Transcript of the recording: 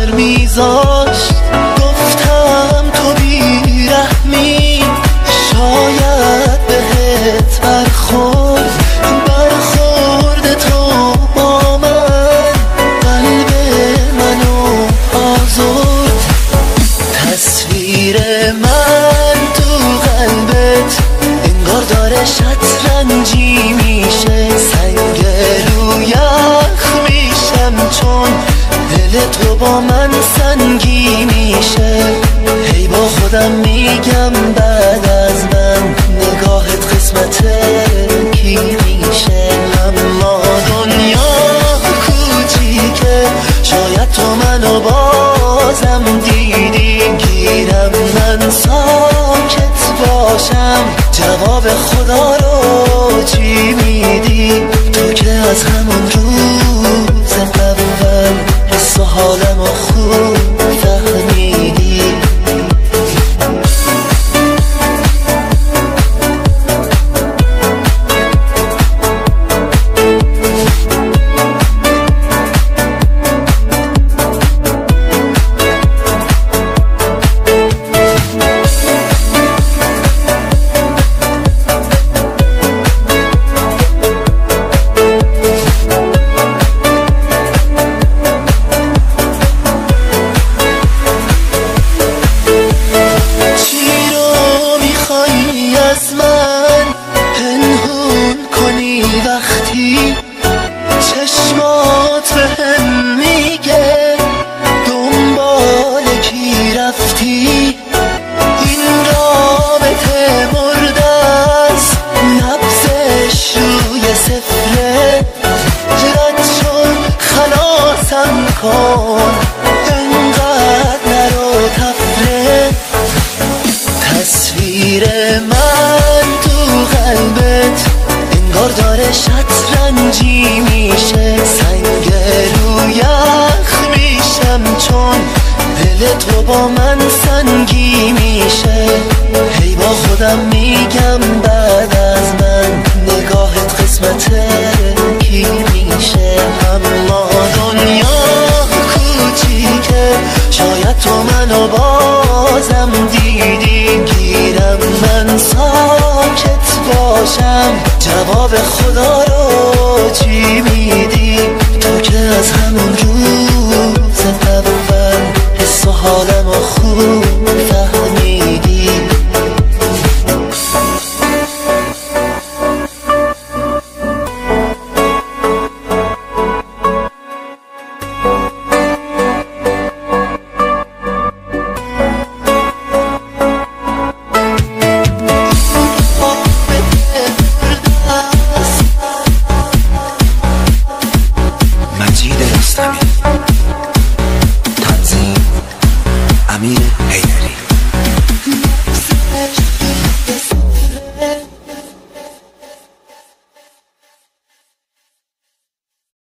میذاشت. گفتم تو بیرحمی، شاید بهت برخورد تو با من قلب منو آزرد. تصویر من تو قلبت انگار داره شطرنجی میشه. سنگ رو یخ میشم چون دل تو با من سنگی میشه. هی با خودم میگم بعد از من نگاهت قسمت کی میشه. اما دنیا کوچیکه، شاید تو منو بازم دیدی. گیرم من ساکت باشم، جواب خدا رو چی میدی؟ تو که از همون روز اول حس و حالمو خوب فهمیدی. وقتی چشمات بهم میگه دنبال کی رفتی. این رابطه مرده است، نبضش روی صفره. رد شد خلاصم کن، انقدر نرو تفره. تصویر من تو قلبت انگار داره شطرنجی میشه. سنگ رو یخ میشم چون دل تو با من سنگی میشه. هی با خودم میگم بعد از من نگاهت قسمت کی میشه. اما دنیا کوچیکه، شاید تو منو بازم دیدی. گیرم من ساکت باشم، جواب خدا رو چی میدی؟ تو که از همون روز اول حس و حالمو خوب فهمیدی. تنظیم امیر حیدری.